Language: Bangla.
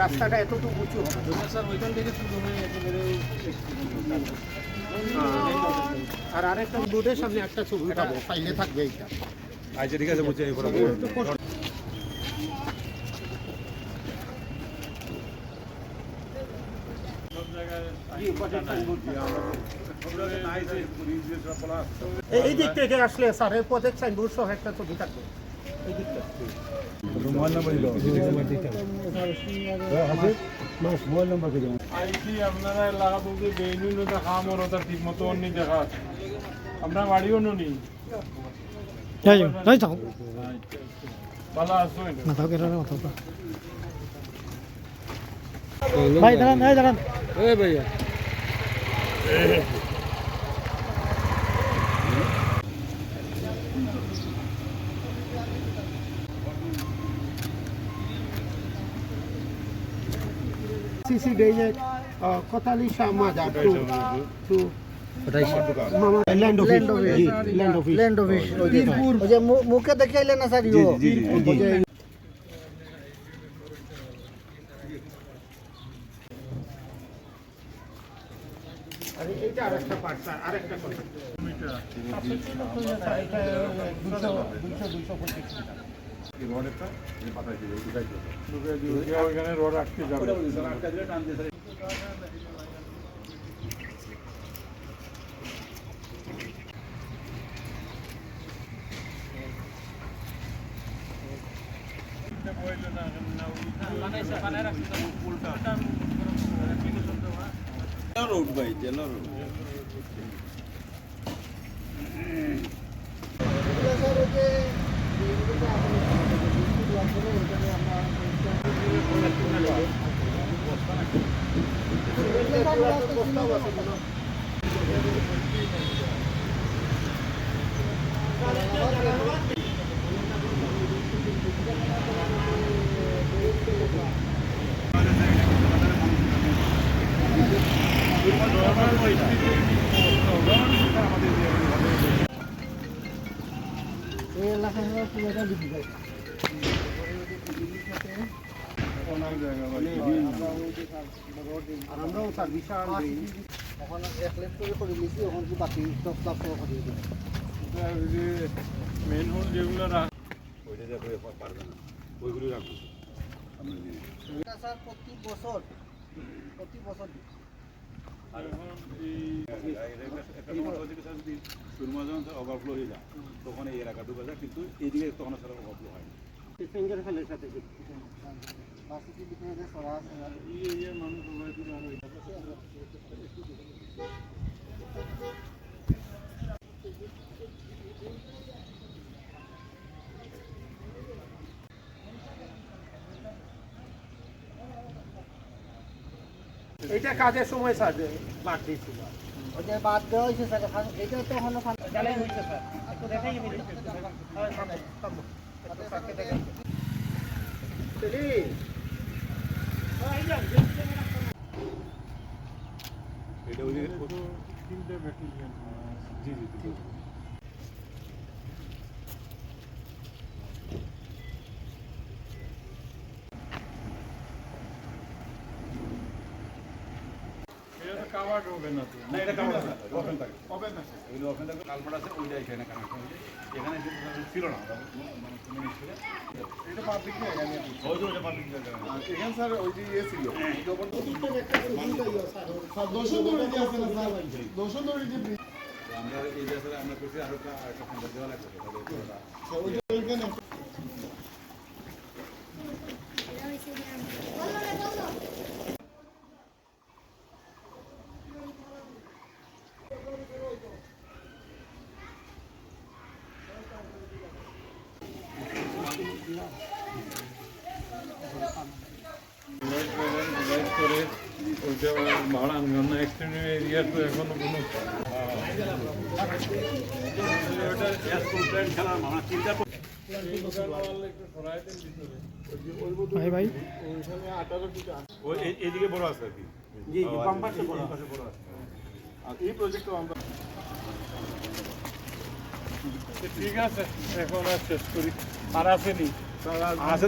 রাস্তাটা এতটুকু উঁচু হবে স্যার, ওইখান থেকে শুরু হয়ে একেবারে আর আরেকটা বোর্ডের সামনে একটা ছবি উঠাবো, ফাইলে থাকবে এইটা। আচ্ছা ঠিক আছে, বুঝছি। এই দিক থেকে আসলে স্যারের প্রজেক্ট সাইনবোর্ড সহ একটা ছবি থাকবে এই দিকটা। আপনারা এলাকা বলতে বেইনুন দেখা মরতা ঠিক মতো অন্য দেখা আমরা বাড়িও নি ভালো আছো ভাই দাঁড়ান, এই দাঁড়ান, এই ভাইয়া সিসি ডেজে কোতালি মাজার টু ল্যান্ড অফিস ওই যে মুখে দেখাইলে না স্যার ইও আর এইটা আরেকটা পার্ট স্যার, আরেকটা কথা ওইখানে রোড আটকে যাবে। রোড ভাই, জেলা রোড। এই এলাকায় পুরোটা দিবি ভাই। আর আমরাও স্যার বিশাল এখন এক লেট করে নিয়েছি, এখন কি বাকি সব সব করে দিবি। মেন হোল যেগুলো ওইটা দেখো পারবে না, ওইগুলি রাখবো এটা স্যার প্রতি বছর ওভারফ্লো হয়ে যায়, তখন এই এলাকা ডুবে যায়, কিন্তু এইদিকে তখন সারা ওভারফ্লো হয়। প্যাসেঞ্জার ফেলের সাথে বাকি কি দিকে সরা আছে মানুষ এইটা কাজের সময় স্যার বাদ দিয়েছিল। ওই যে বাদ দেওয়া হয়েছে স্যার, এইটা তো এখনো জ্বালাই হয়েছে স্যার, একটু দেখাই দিবি। এটা ওইদিকে তিনটে ব্যাটালিয়ন। জি জি জি। এটা তো কাভার্ড হবে না তো। না, এটা কেমন আছে? ওপেন থাকে। ওপেন থাকে। ওই ওপেন থাকে, কালপাট আছে, ওইটা এখানে কানেকশন হয়েছে। এখানে ছিল না, মানে কমিউনিটি ছিল। এটা পাবলিক না, এখানে ওই যে ওটা পাবলিক জায়গা। এখানে স্যার ওই যে ইয়ে ছিল আমরা এই জায়গায় আমরা করছি আরো একটা ফোন দেওয়া লাগবে, তাহলে করে ওইটা ভাড়া না এক্সটেন্ডেড এরিয়া তো এখনো কোনো ভাই ভাই এদিকে বড় আছে আর কি। জি জি, বাম পাশে বড় পাশে বড় আছে। আর এই প্রজেক্টও আমরা ঠিক আছে, এখন আর শেষ করি। আর আসেনি আছে